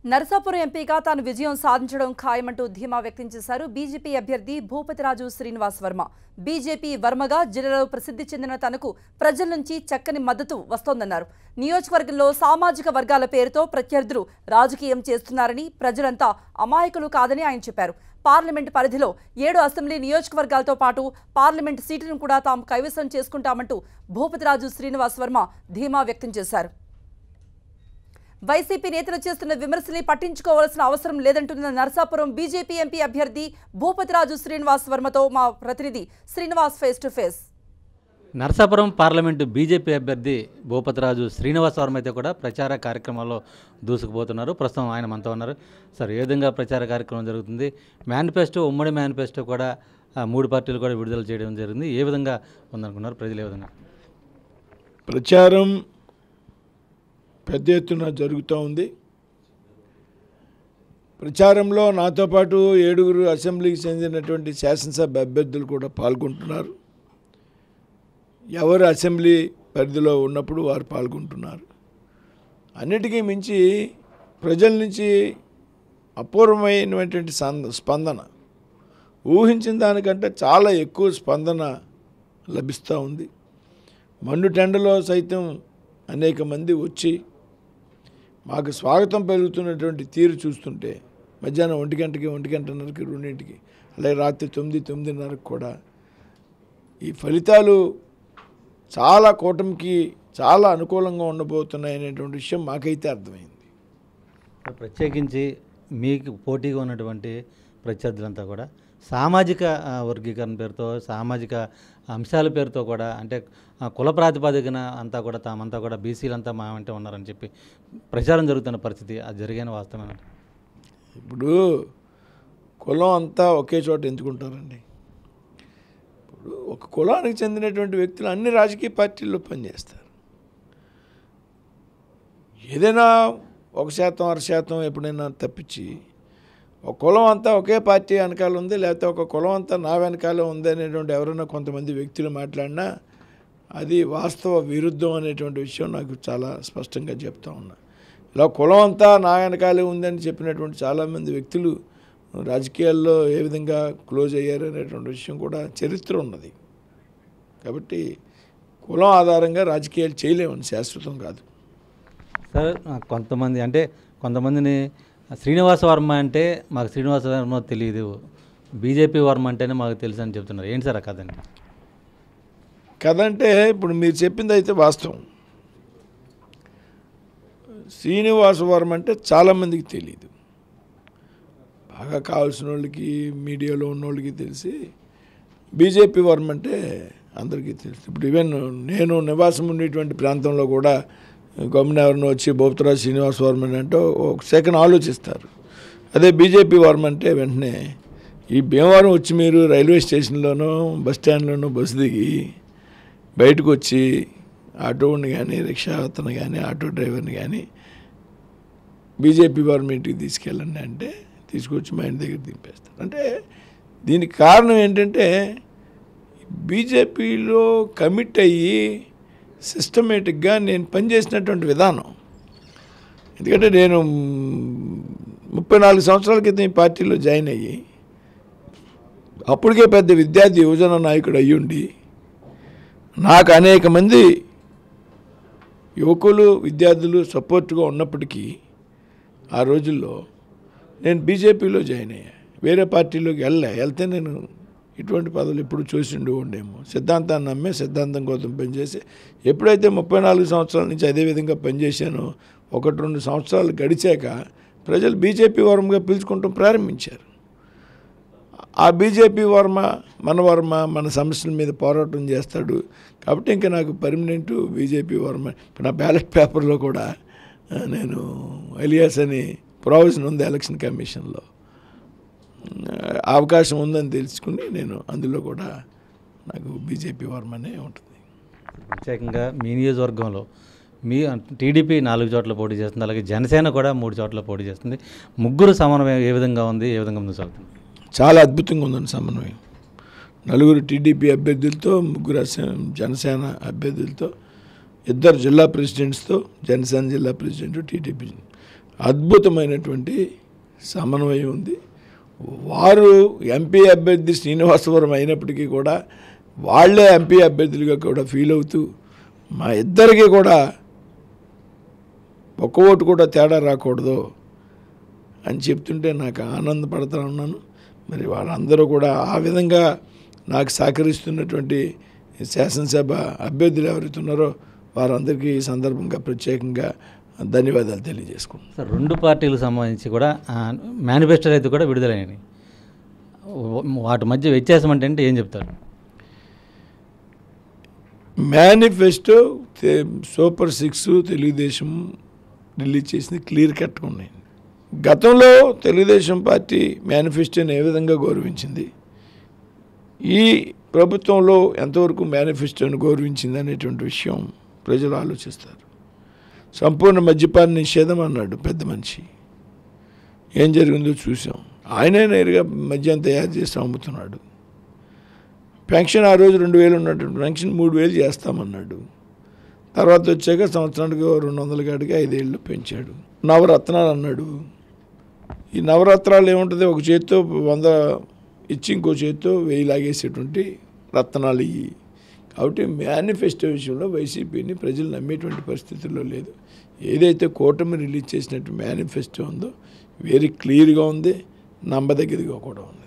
నరసాపురం ఎంపీగా తాను విజయం సాధించడం ఖాయమంటూ ధీమా వ్యక్తం చేశారు బీజేపీ అభ్యర్థి భూపతిరాజు శ్రీనివాస్ వర్మ. బీజేపీ వర్మగా జిల్లాలో ప్రసిద్ధి చెందిన తనకు ప్రజల నుంచి చక్కని మద్దతు వస్తోందన్నారు. నియోజకవర్గంలో సామాజిక వర్గాల పేరుతో ప్రత్యర్థులు రాజకీయం చేస్తున్నారని, ప్రజలంతా అమాయకులు కాదని ఆయన చెప్పారు. పార్లమెంటు పరిధిలో 7 అసెంబ్లీ నియోజకవర్గాలతో పాటు పార్లమెంటు సీట్లను కూడా తాము కైవసం చేసుకుంటామంటూ భూపతిరాజు శ్రీనివాస్ వర్మ ధీమా వ్యక్తం చేశారు. వైసీపీ నేతలు చేస్తున్న విమర్శల్ని పట్టించుకోవాల్సిన అవసరం లేదంటున్న నరసాపురం బీజేపీ ఎంపీ అభ్యర్థి భూపతిరాజు శ్రీనివాస్ వర్మతో మా ప్రతినిధి Srinivas face to face. Narasapuram parliament BJP అభ్యర్థి భూపతిరాజు శ్రీనివాస్ వర్మ అయితే కూడా ప్రచార కార్యక్రమాల్లో దూసుకుపోతున్నారు. ప్రస్తుతం ఆయన మనతో ఉన్నారు. సార్, ఏ విధంగా ప్రచార కార్యక్రమం జరుగుతుంది? మేనిఫెస్టో, ఉమ్మడి మేనిఫెస్టో కూడా 3 పార్టీలు కూడా విడుదల చేయడం జరిగింది. ఏ విధంగా ఉందనుకున్నారు? ప్రజలు ఏ విధంగా? ప్రచారం పెద్ద ఎత్తున జరుగుతూ ఉంది. ప్రచారంలో నాతో పాటు 7 అసెంబ్లీకి చెందినటువంటి శాసనసభ అభ్యర్థులు కూడా పాల్గొంటున్నారు. ఎవరు అసెంబ్లీ పరిధిలో ఉన్నప్పుడు వారు పాల్గొంటున్నారు. అన్నిటికీ మించి ప్రజల నుంచి అపూర్వమైనటువంటి స్పందన, ఊహించిన దానికంటే చాలా ఎక్కువ స్పందన లభిస్తూ ఉంది. మండు టెండలో సైతం అనేక మంది వచ్చి మాకు స్వాగతం పెరుగుతున్నటువంటి తీరు చూస్తుంటే మధ్యాహ్నం 1 గంటకి, 1 గంటన్నరకి, 2ంటికి, అలాగే రాత్రి 9, 9:30కు కూడా ఈ ఫలితాలు చాలా కూటమికి చాలా అనుకూలంగా ఉండబోతున్నాయనేటువంటి విషయం మాకైతే అర్థమైంది. ప్రత్యేకించి మీకు పోటీగా ఉన్నటువంటి ప్రత్యర్థులంతా కూడా సామాజిక వర్గీకరణ పేరుతో, సామాజిక అంశాల పేరుతో కూడా, అంటే కుల ప్రాతిపదికన అంతా కూడా తామంతా కూడా బీసీలంతా మా వెంట ఉన్నారని చెప్పి ప్రచారం జరుగుతున్న పరిస్థితి, అది జరిగిన వాస్తవమే. ఇప్పుడు కులం అంతా ఒకే చోట ఎంచుకుంటారండి. ఇప్పుడు ఒక కులానికి చెందినటువంటి వ్యక్తులు అన్ని రాజకీయ పార్టీల్లో పనిచేస్తారు. ఏదైనా 1%, 2% ఎప్పుడైనా తప్పించి ఒక కులం అంతా ఒకే పార్టీ వెనకాల ఉంది, లేకపోతే ఒక కులం అంతా నా వెనకాల ఉంది అనేటువంటి ఎవరైనా కొంతమంది వ్యక్తులు మాట్లాడినా అది వాస్తవ విరుద్ధం అనేటువంటి విషయం నాకు చాలా స్పష్టంగా చెప్తా ఉన్నా. ఇలా కులం అంతా నా వెనకాలే ఉందని చెప్పినటువంటి చాలామంది వ్యక్తులు రాజకీయాల్లో ఏ విధంగా క్లోజ్ అయ్యారు అనేటువంటి విషయం కూడా చరిత్ర ఉన్నది. కాబట్టి కులం ఆధారంగా రాజకీయాలు చేయలేమని శాశ్వతం కాదు. సార్, కొంతమందిని శ్రీనివాస వర్మ అంటే మాకు శ్రీనివాస వర్మ తెలియదు, బీజేపీ వర్మ అంటేనే మాకు తెలుసు అని చెప్తున్నారు. ఏంటి సార్ ఆ కథ? కథ అంటే ఇప్పుడు మీరు చెప్పింది అయితే వాస్తవం. శ్రీనివాస వర్మ అంటే చాలామందికి తెలియదు. బాగా కావాల్సిన వాళ్ళకి, మీడియాలో ఉన్న వాళ్ళకి తెలిసి, బీజేపీ వర్మ అంటే అందరికీ తెలుసు. ఇప్పుడు ఈవెన్ నేను నివాసం ఉండేటువంటి ప్రాంతంలో కూడా గవర్నర్ ఎవరిని వచ్చి భూపతిరాజు శ్రీనివాస్ వర్మ అంటే ఒక సెకండ్ ఆలోచిస్తారు. అదే బీజేపీ వర్మ అంటే వెంటనే ఈ భీమవరం వచ్చి మీరు రైల్వే స్టేషన్లోనో బస్ స్టాండ్లోనో బస్సు దిగి బయటకు వచ్చి ఆటోని కానీ, రిక్షా అతను కానీ, ఆటో డ్రైవర్ని కానీ బీజేపీ వర్మ ఇంటికి తీసుకెళ్ళండి అంటే తీసుకొచ్చి మా ఇంటి దగ్గర దింపేస్తారు. అంటే దీనికి కారణం ఏంటంటే బీజేపీలో కమిట్ అయ్యి సిస్టమేటిక్గా నేను పనిచేసినటువంటి విధానం. ఎందుకంటే నేను 34 సంవత్సరాల క్రితం ఈ పార్టీలో జాయిన్ అయ్యి అప్పటికే పెద్ద విద్యార్థి యువజన నాయకుడు అయ్యుండి నాకు అనేక మంది యువకులు, విద్యార్థులు సపోర్ట్గా ఉన్నప్పటికీ ఆ రోజుల్లో నేను బీజేపీలో జాయిన్ అయ్యా. వేరే పార్టీలోకి వెళ్తే నేను ఇటువంటి పదవులు ఎప్పుడు చూసిండు ఉండేమో. సిద్ధాంతాన్ని నమ్మే సిద్ధాంతం కోసం పనిచేసి ఎప్పుడైతే 34 సంవత్సరాల నుంచి అదేవిధంగా పనిచేశానో 1-2 సంవత్సరాలు గడిచాక ప్రజలు బీజేపీ వర్మగా పిలుచుకుంటూ ప్రారంభించారు. ఆ బీజేపీ వర్మ మన సమస్యల మీద పోరాటం చేస్తాడు కాబట్టి ఇంకా నాకు పర్మనెంట్ బీజేపీ వర్మ. ఇప్పుడు నా బ్యాలెట్ పేపర్లో కూడా నేను ఎలియాస్ అని ప్రొవిజన్ ఉంది ఎలక్షన్ కమిషన్లో, అవకాశం ఉందని తెలుసుకుని నేను అందులో కూడా నాకు బీజేపీ వర్మనే ఉంటుంది. ప్రత్యేకంగా మీ నియోజకవర్గంలో మీ టీడీపీ 4 చోట్ల పోటీ చేస్తుంది, అలాగే జనసేన కూడా 3 చోట్ల పోటీ చేస్తుంది. ముగ్గురు సమన్వయం ఏ విధంగా ఉంది, ఏ విధంగా ముందుకు సాగుతుంది? చాలా అద్భుతంగా ఉందండి సమన్వయం. 4 టీడీపీ అభ్యర్థులతో, 3 జనసేన అభ్యర్థులతో, 2 జిల్లా ప్రెసిడెంట్స్తో, జనసేన జిల్లా ప్రెసిడెంట్, టీడీపీ అద్భుతమైనటువంటి సమన్వయం ఉంది. వారు ఎంపీ అభ్యర్థి శ్రీనివాసవరం అయినప్పటికీ కూడా వాళ్ళే ఎంపీ అభ్యర్థులుగా కూడా ఫీల్ అవుతూ మా ఇద్దరికీ కూడా ఒక్క ఓటు కూడా తేడా రాకూడదు అని చెప్తుంటే నాకు ఆనందపడుతూ ఉన్నాను. మరి వాళ్ళందరూ కూడా ఆ విధంగా నాకు సహకరిస్తున్నటువంటి శాసనసభ అభ్యర్థులు ఎవరైతే ఉన్నారో వారందరికీ ఈ సందర్భంగా ప్రత్యేకంగా ధన్యవాదాలు తెలియజేసుకుంటున్నాను. సార్, రెండు పార్టీలకు సంబంధించి కూడా మేనిఫెస్టోలు అయితే కూడా విడుదలైనవి. వాటి మధ్య వ్యత్యాసం అంటే ఏం చెప్తారు? మేనిఫెస్టో సూపర్ 6 తెలుగుదేశం రిలీజ్ చేసింది క్లియర్ కట్గా ఉన్నాయి. గతంలో తెలుగుదేశం పార్టీ మేనిఫెస్టోని ఏ విధంగా గౌరవించింది, ఈ ప్రభుత్వంలో ఎంతవరకు మేనిఫెస్టోని గౌరవించింది అనేటువంటి విషయం ప్రజలు ఆలోచిస్తారు. సంపూర్ణ మద్యపాన నిషేధం అన్నాడు పెద్ద మనిషి. ఏం జరిగిందో చూసాం. ఆయనే నేరుగా మద్యం తయారు చేసి అమ్ముతున్నాడు. పెన్షన్ ఆ రోజు 2000 ఉన్నటువంటి పెన్షన్ 3000 చేస్తామన్నాడు. తర్వాత వచ్చాక సంవత్సరానికి 200 కాడికి 5 ఏళ్ళు పెంచాడు. నవరత్నాలు అన్నాడు. ఈ నవరత్నాలు ఏముంటుంది, ఒక చేత్తో 100 ఇచ్చి ఇంకో చేత్తో 1000 లాగేసేటువంటి రత్నాలు ఇవి. కాబట్టి మేనిఫెస్టో విషయంలో వైసీపీని ప్రజలు నమ్మేటువంటి పరిస్థితుల్లో లేదు. ఏదైతే కూటమి రిలీజ్ చేసినట్టు మేనిఫెస్టో ఉందో వెరీ క్లియర్గా ఉంది, నమ్మదగ్గదిగా కూడా ఉంది.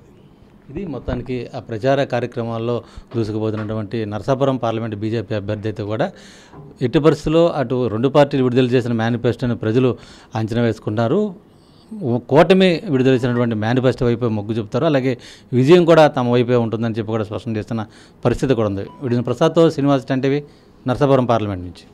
ఇది మొత్తానికి ఆ ప్రచార కార్యక్రమాల్లో దూసుకుపోతున్నటువంటి నరసాపురం పార్లమెంట్ బీజేపీ అభ్యర్థి అయితే కూడా ఎట్టి పరిస్థితుల్లో అటు రెండు పార్టీలు విడుదల చేసిన మేనిఫెస్టోని ప్రజలు అంచనా వేసుకుంటున్నారు. కూటమి విడుదల చేసినటువంటి మేనిఫెస్టో వైపే మొగ్గు చూపుతారు. అలాగే విజయం కూడా తమ వైపే ఉంటుందని చెప్పి కూడా స్పష్టం చేస్తున్న పరిస్థితి కూడా ఉంది. వీడియో ప్రసాద్తో శ్రీనివాస్ టీవీ, నరసాపురం పార్లమెంట్ నుంచి.